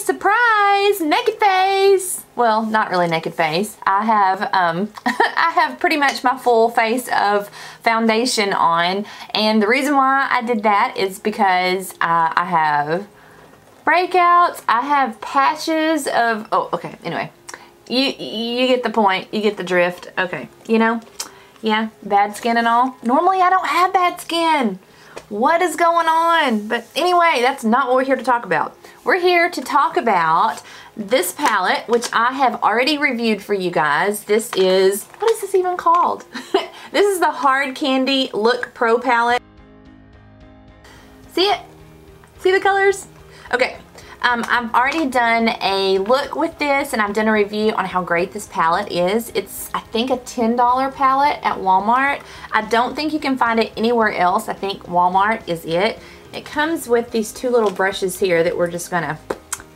surprise, naked face. Well, not really naked face. I have I have pretty much my full face of foundation on, and the reason why I did that is because I have breakouts, I have patches of, oh, okay, anyway. You get the point, you get the drift. Okay, you know, yeah, bad skin and all. Normally I don't have bad skin. What is going on? But anyway, that's not what we're here to talk about. We're here to talk about this palette, which I have already reviewed for you guys. This is, what is this even called? This is the Hard Candy Look Pro palette. See it? See the colors? Okay. I've already done a look with this, and I've done a review on how great this palette is. It's, I think, a $10 palette at Walmart. I don't think you can find it anywhere else. I think Walmart is it. It comes with these two little brushes here that we're just gonna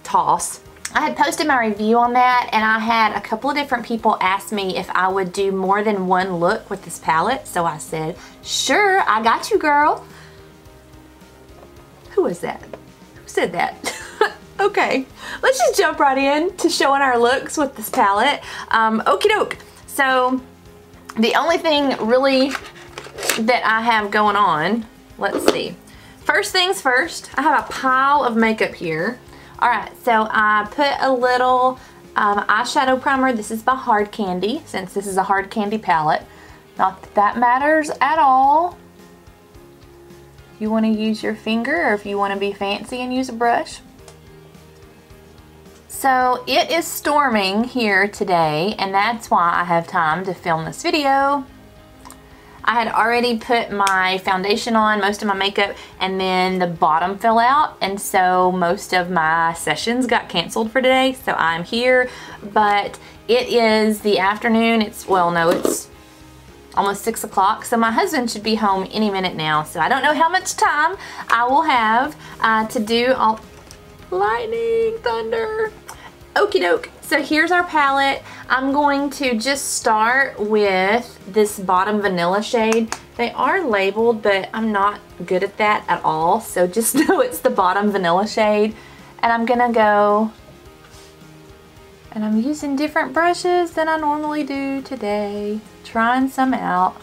toss. I had posted my review on that, and I had a couple of different people ask me if I would do more than one look with this palette. So I said, sure, I got you, girl. Who was that? Who said that? Okay, let's just jump right in to showing our looks with this palette. Okie doke. So the only thing really that I have going on, let's see. First things first, I have a pile of makeup here. All right, so I put a little eyeshadow primer. This is by Hard Candy, since this is a Hard Candy palette. Not that that matters at all. If you want to use your finger, or if you want to be fancy and use a brush. So it is storming here today, and that's why I have time to film this video. I had already put my foundation on, most of my makeup, and then the bottom fell out, and so most of my sessions got canceled for today, so I'm here. But it is the afternoon. It's, well, no, it's almost 6 o'clock, so my husband should be home any minute now, so I don't know how much time I will have to do all lightning, thunder. Okie doke. So here's our palette. I'm going to just start with this bottom vanilla shade. They are labeled, but I'm not good at that at all. So just know it's the bottom vanilla shade. And I'm gonna go, and I'm using different brushes than I normally do today. Trying some out.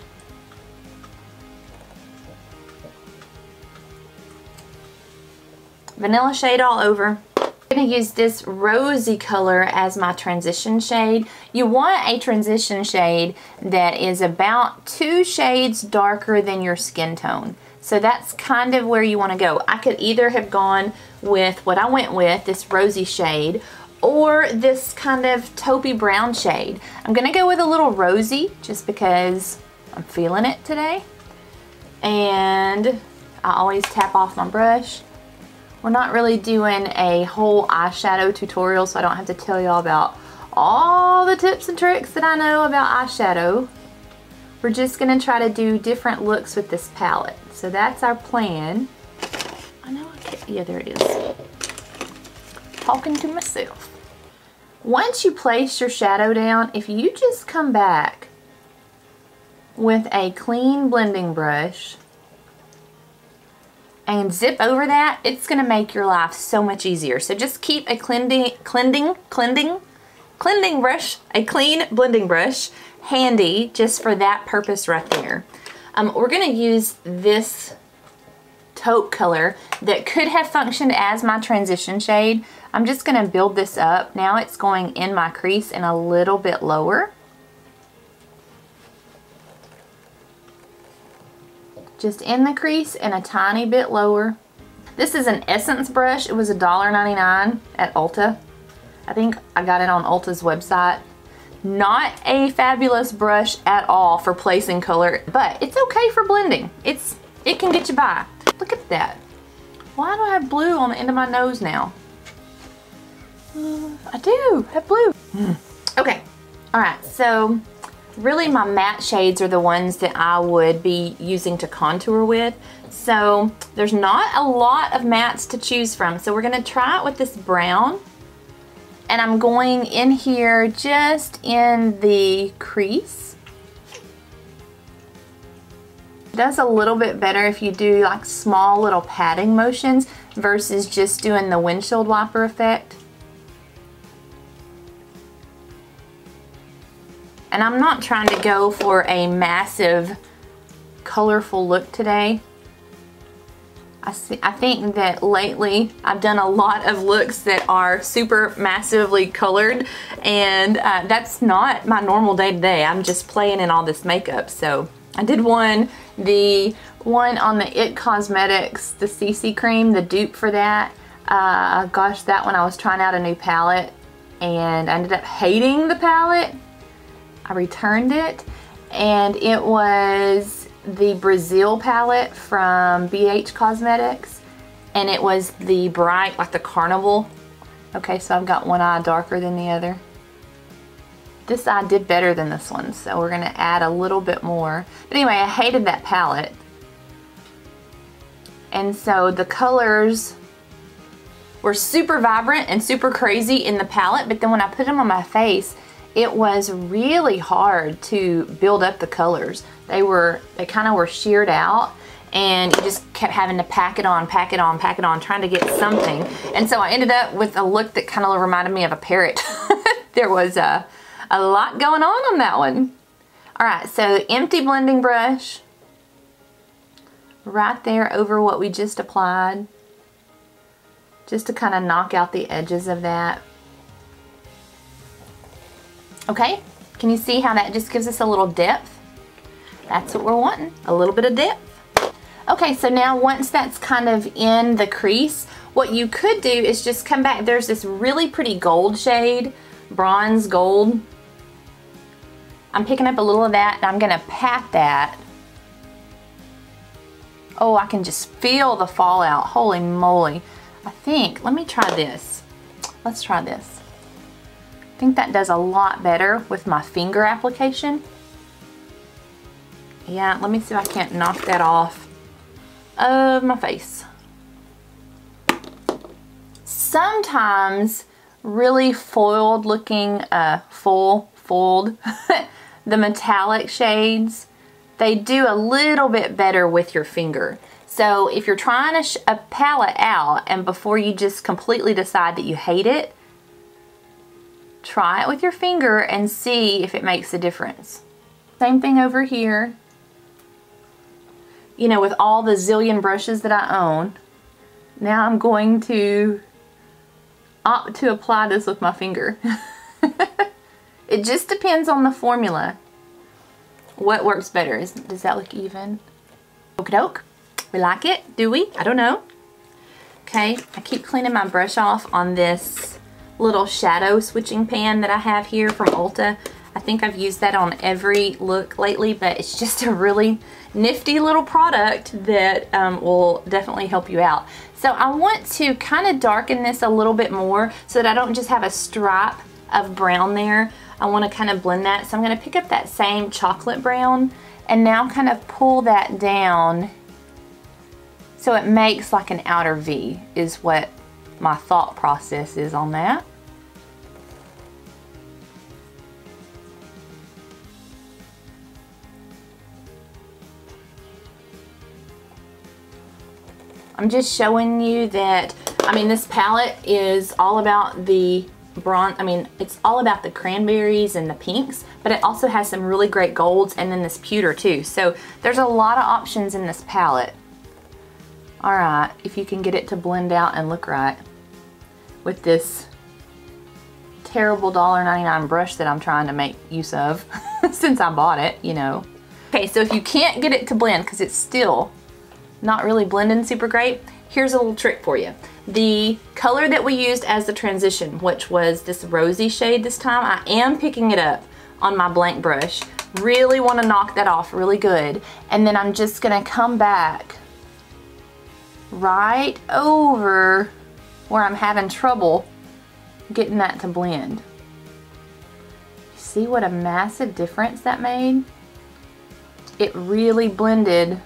Vanilla shade all over. I'm going to use this rosy color as my transition shade. You want a transition shade that is about 2 shades darker than your skin tone. So that's kind of where you want to go. I could either have gone with what I went with, this rosy shade, or this kind of taupey brown shade. I'm going to go with a little rosy just because I'm feeling it today. And I always tap off my brush. We're not really doing a whole eyeshadow tutorial, so I don't have to tell y'all about all the tips and tricks that I know about eyeshadow. We're just gonna try to do different looks with this palette. So that's our plan. I know I can't, yeah, there it is. Talking to myself. Once you place your shadow down, if you just come back with a clean blending brush and zip over that, it's gonna make your life so much easier. So just keep a cleansing brush, a clean blending brush handy just for that purpose right there. We're gonna use this taupe color that could have functioned as my transition shade. I'm just gonna build this up. Now it's going in my crease and a little bit lower. Just in the crease and a tiny bit lower. This is an Essence brush. It was $1.99 at Ulta. I think I got it on Ulta's website. Not a fabulous brush at all for placing color, but it's okay for blending. It can get you by. Look at that. Why do I have blue on the end of my nose now? I do have blue. Okay, all right, so really my matte shades are the ones that I would be using to contour with. So there's not a lot of mattes to choose from. So we're gonna try it with this brown. And I'm going in here just in the crease. It does a little bit better if you do like small little patting motions versus just doing the windshield wiper effect. And I'm not trying to go for a massive, colorful look today. I think that lately I've done a lot of looks that are super massively colored, and that's not my normal day-to-day. I'm just playing in all this makeup. So I did the one on the IT Cosmetics, the CC cream, the dupe for that. Gosh, that one I was trying out a new palette and I ended up hating the palette. I returned it, and it was the Brazil palette from BH Cosmetics, and it was the bright, like the carnival. Okay, so I've got one eye darker than the other. This eye did better than this one, so we're gonna add a little bit more. But anyway, I hated that palette. And so the colors were super vibrant and super crazy in the palette, but then when I put them on my face, it was really hard to build up the colors. They kind of were sheared out, and you just kept having to pack it on, pack it on, pack it on, trying to get something. And so I ended up with a look that kind of reminded me of a parrot. There was a lot going on that one. All right, so empty blending brush right there over what we just applied, just to kind of knock out the edges of that. Okay, can you see how that just gives us a little depth? That's what we're wanting, a little bit of depth. Okay, so now once that's kind of in the crease, what you could do is just come back. There's this really pretty gold shade, bronze gold. I'm picking up a little of that, and I'm gonna pat that. Oh, I can just feel the fallout, holy moly. I think, let me try this. Let's try this. I think that does a lot better with my finger application. Yeah, let me see if I can't knock that off of my face. Sometimes really foiled looking, foiled, the metallic shades, they do a little bit better with your finger. So if you're trying a palette out and before you just completely decide that you hate it, try it with your finger and see if it makes a difference. Same thing over here. You know, with all the zillion brushes that I own, now I'm going to opt to apply this with my finger. It just depends on the formula. What works better? Does that look even? Okie doke. We like it, do we? I don't know. Okay, I keep cleaning my brush off on this little shadow switching pan that I have here from Ulta. I think I've used that on every look lately, but it's just a really nifty little product that will definitely help you out. So I want to kind of darken this a little bit more so that I don't just have a stripe of brown there. I want to kind of blend that. So I'm going to pick up that same chocolate brown and now kind of pull that down so it makes like an outer V, is what my thought process is on that. I'm just showing you that, I mean, this palette is all about the bronze, it's all about the cranberries and the pinks, but it also has some really great golds and then this pewter too. So there's a lot of options in this palette. All right, if you can get it to blend out and look right with this terrible $1.99 brush that I'm trying to make use of since I bought it, you know. Okay, so if you can't get it to blend because it's still not really blending super great, here's a little trick for you. The color that we used as the transition, which was this rosy shade this time, I am picking it up on my blank brush. Really want to knock that off really good. And then I'm just going to come back right over where I'm having trouble getting that to blend. See what a massive difference that made? It really blended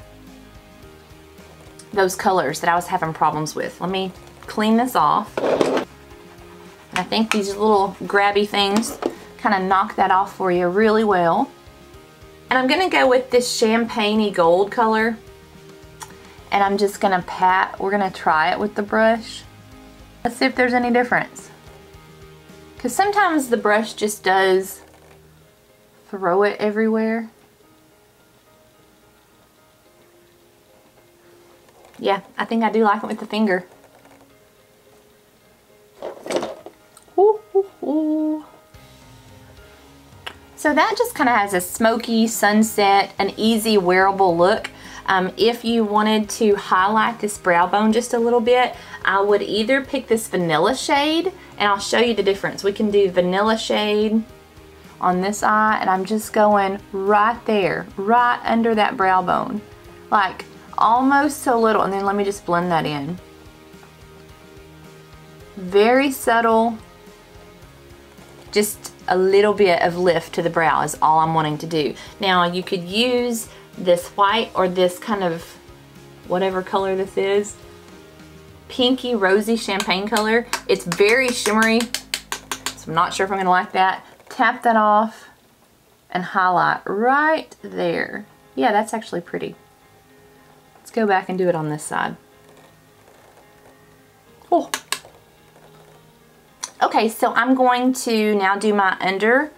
those colors that I was having problems with. Let me clean this off. I think these little grabby things kind of knock that off for you really well. And I'm gonna go with this champagne-y gold color. And I'm just gonna pat, we're gonna try it with the brush. Let's see if there's any difference. Because sometimes the brush just does throw it everywhere. Yeah, I think I do like it with the finger. Ooh, ooh, ooh. So that just kind of has a smoky sunset, an easy wearable look. If you wanted to highlight this brow bone just a little bit, I would either pick this vanilla shade, and I'll show you the difference. We can do vanilla shade on this eye, and I'm just going right there, right under that brow bone. Like almost so little, and then let me just blend that in. Very subtle, just a little bit of lift to the brow is all I'm wanting to do. Now you could use this white or this kind of whatever color this is, pinky rosy champagne color. It's very shimmery, so I'm not sure if I'm gonna like that. Tap that off and highlight right there. Yeah, that's actually pretty. Let's go back and do it on this side. Oh. Okay, so I'm going to now do my under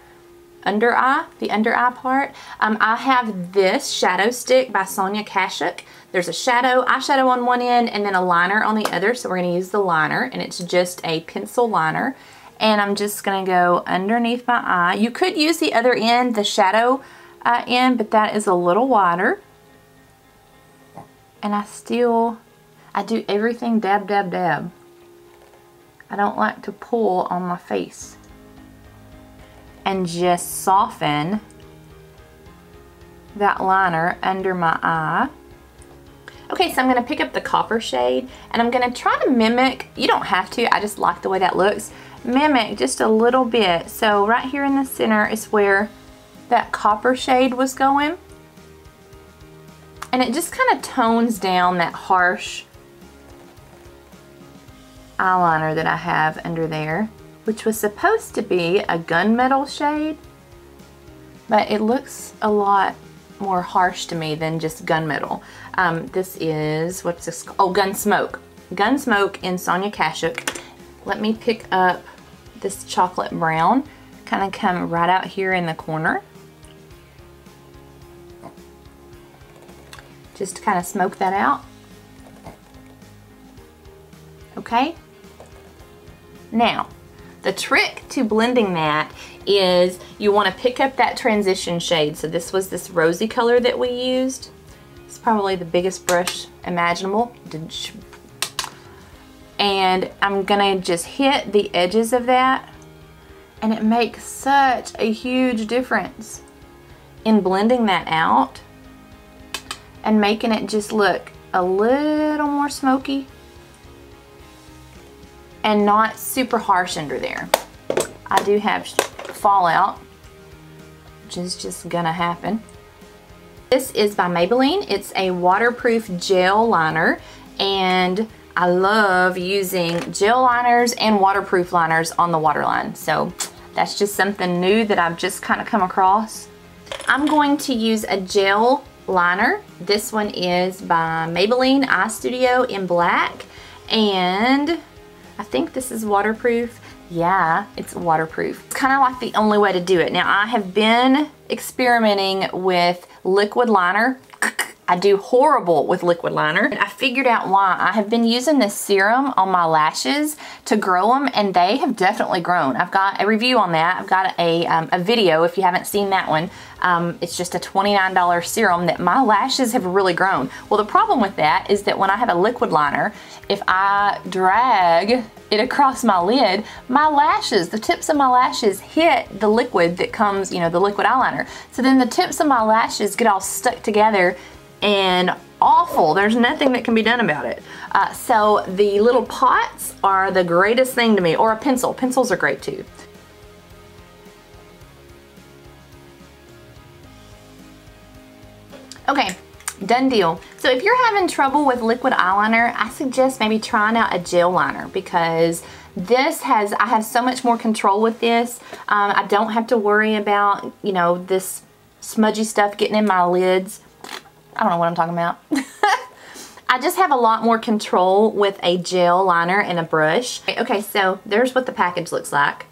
eye, the under eye part. I have this shadow stick by Sonia Kashuk. There's a eyeshadow on one end and then a liner on the other. So we're going to use the liner, and it's just a pencil liner. And I'm just going to go underneath my eye. You could use the other end, the shadow end, but that is a little wider. And I do everything dab, dab, dab. I don't like to pull on my face. And just soften that liner under my eye. Okay, so I'm gonna pick up the copper shade, and I'm gonna try to mimic, you don't have to, I just like the way that looks, mimic just a little bit. So right here in the center is where that copper shade was going. And it just kind of tones down that harsh eyeliner that I have under there, which was supposed to be a gunmetal shade, but it looks a lot more harsh to me than just gunmetal. This is, what's this? Oh, Gunsmoke. Gunsmoke in Sonia Kashuk. Let me pick up this chocolate brown, kind of come right out here in the corner. Just to kind of smoke that out. Okay. Now, the trick to blending that is you want to pick up that transition shade. So this was this rosy color that we used. It's probably the biggest brush imaginable. And I'm gonna just hit the edges of that, and it makes such a huge difference in blending that out and making it just look a little more smoky and not super harsh under there. I do have fallout, which is just gonna happen. This is by Maybelline. It's a waterproof gel liner, and I love using gel liners and waterproof liners on the waterline. So that's just something new that I've just kind of come across. I'm going to use a gel liner. This one is by Maybelline Eye Studio in black, and I think this is waterproof. Yeah, it's waterproof. It's kind of like the only way to do it. Now, I have been experimenting with liquid liner. I do horrible with liquid liner. And I figured out why. I have been using this serum on my lashes to grow them, and they have definitely grown. I've got a review on that. I've got a video if you haven't seen that one. It's just a $29 serum that my lashes have really grown. Well, the problem with that is that when I have a liquid liner, if I drag it across my lid, my lashes, the tips of my lashes hit the liquid that comes, you know, the liquid eyeliner. So then the tips of my lashes get all stuck together and awful. There's nothing that can be done about it. So the little pots are the greatest thing to me, or a pencil. Pencils are great too. Okay, done deal. So if you're having trouble with liquid eyeliner, I suggest maybe trying out a gel liner, because this has, I have so much more control with this. I don't have to worry about, you know, this smudgy stuff getting in my lids. I don't know what I'm talking about. I just have a lot more control with a gel liner and a brush. Okay, so there's what the package looks like.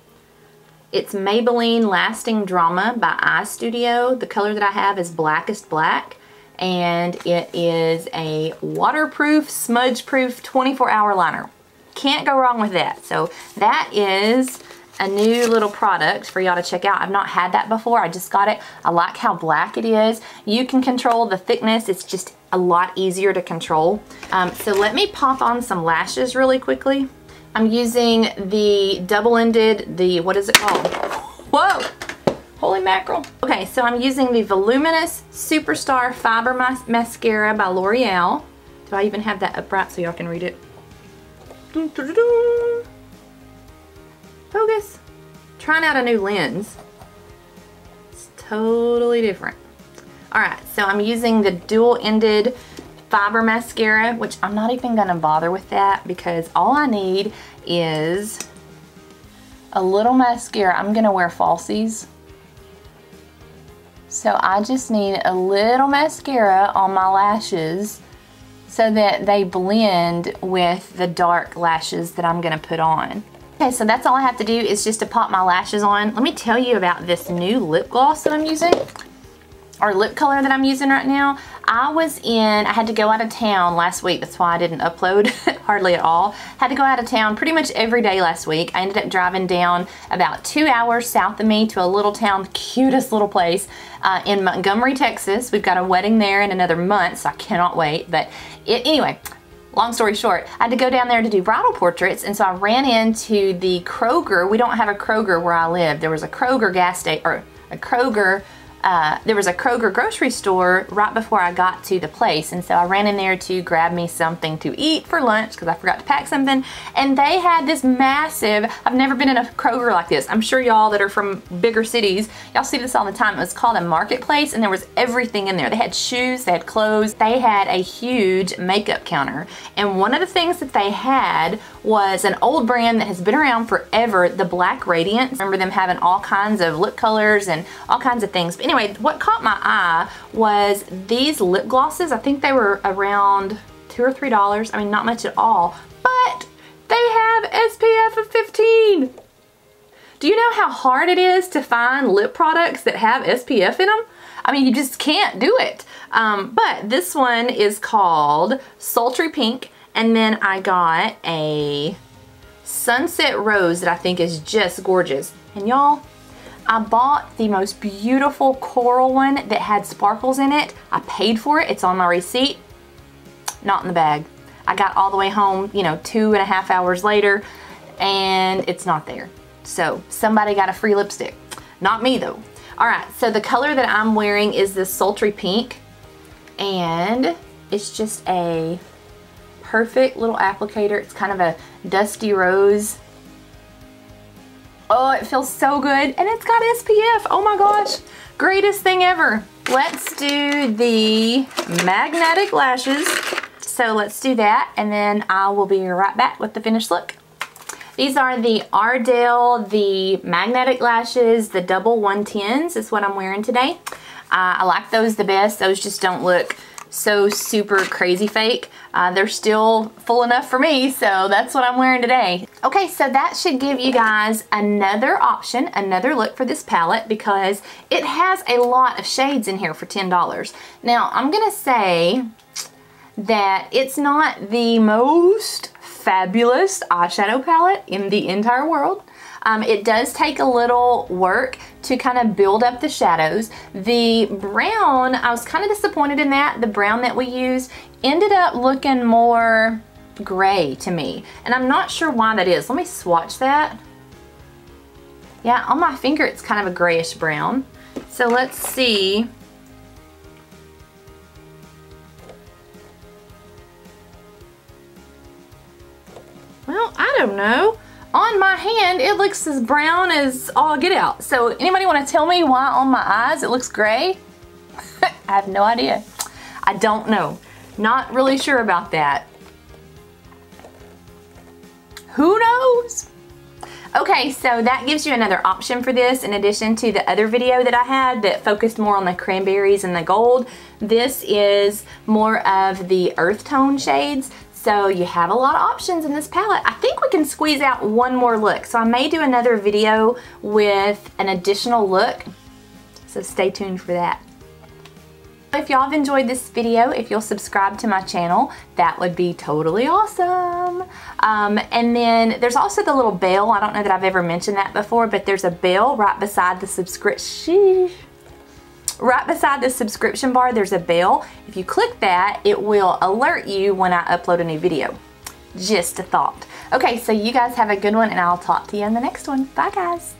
It's Maybelline Lasting Drama by Eye Studio. The color that I have is Blackest Black, and it is a waterproof, smudge-proof 24-hour liner. Can't go wrong with that. So that is a new little product for y'all to check out. I've not had that before. I just got it. I like how black it is. You can control the thickness. It's just a lot easier to control. So let me pop on some lashes really quickly. I'm using the double-ended, what is it called? Whoa! Holy mackerel. Okay, so I'm using the Voluminous Superstar Fiber Mascara by L'Oreal. Do I even have that upright so y'all can read it? Dun, dun, dun, dun. Focus. Trying out a new lens. It's totally different. Alright, so I'm using the dual-ended fiber mascara, which I'm not even gonna bother with that because all I need is a little mascara. I'm gonna wear falsies. So I just need a little mascara on my lashes so that they blend with the dark lashes that I'm gonna put on. Okay, so that's all I have to do is just to pop my lashes on. Let me tell you about this new lip gloss that I'm using, or lip color that I'm using right now. I had to go out of town last week. That's why I didn't upload hardly at all. Had to go out of town pretty much every day last week. I ended up driving down about 2 hours south of me to a little town, the cutest little place in Montgomery, Texas. We've got a wedding there in another month, so I cannot wait. But anyway, long story short, I had to go down there to do bridal portraits, and so I ran into the Kroger. We don't have a Kroger where I live. There was a Kroger gas station, or a Kroger, there was a Kroger grocery store right before I got to the place, and so I ran in there to grab me something to eat for lunch because I forgot to pack something, and they had this massive, I've never been in a Kroger like this. I'm sure y'all that are from bigger cities, y'all see this all the time. It was called a marketplace, and there was everything in there. They had shoes, they had clothes, they had a huge makeup counter, and one of the things that they had was an old brand that has been around forever, the Black Radiance. I remember them having all kinds of lip colors and all kinds of things. But anyway, what caught my eye was these lip glosses. I think they were around $2 or $3. I mean, not much at all, but they have SPF of 15. Do you know how hard it is to find lip products that have SPF in them? I mean, you just can't do it. But this one is called Sultry Pink. And then I got a Sunset Rose that I think is just gorgeous. And y'all, I bought the most beautiful coral one that had sparkles in it. I paid for it. It's on my receipt. Not in the bag. I got all the way home, you know, 2.5 hours later, and it's not there. So somebody got a free lipstick. Not me though. Alright, so the color that I'm wearing is this Sultry Pink, and it's just a perfect little applicator. It's kind of a dusty rose. Oh, it feels so good, and it's got SPF. Oh my gosh, greatest thing ever. Let's do the magnetic lashes. So let's do that, and then I will be right back with the finished look. These are the Ardell, the magnetic lashes, the double 110s is what I'm wearing today. I like those the best. Those just don't look so super crazy fake. They're still full enough for me, so that's what I'm wearing today. Okay, so that should give you guys another option, another look for this palette, because it has a lot of shades in here for $10. Now, I'm gonna say that it's not the most fabulous eyeshadow palette in the entire world. It does take a little work to kind of build up the shadows. The brown, I was kind of disappointed in that. The brown that we used ended up looking more gray to me, and I'm not sure why that is. Let me swatch that. Yeah, on my finger it's kind of a grayish brown. So let's see. Well, I don't know. On my hand, it looks as brown as all get out. So anybody want to tell me why on my eyes it looks gray? I have no idea. I don't know. Not really sure about that. Who knows? Okay, so that gives you another option for this in addition to the other video that I had that focused more on the cranberries and the gold. This is more of the earth tone shades. So you have a lot of options in this palette. I think we can squeeze out one more look. So I may do another video with an additional look. So stay tuned for that. If y'all have enjoyed this video, if you'll subscribe to my channel, that would be totally awesome. And then there's also the little bell. I don't know that I've ever mentioned that before, but there's a bell right beside the subscription. Right beside the subscription bar, there's a bell. If you click that, it will alert you when I upload a new video. Just a thought. Okay, so you guys have a good one, and I'll talk to you in the next one. Bye, guys.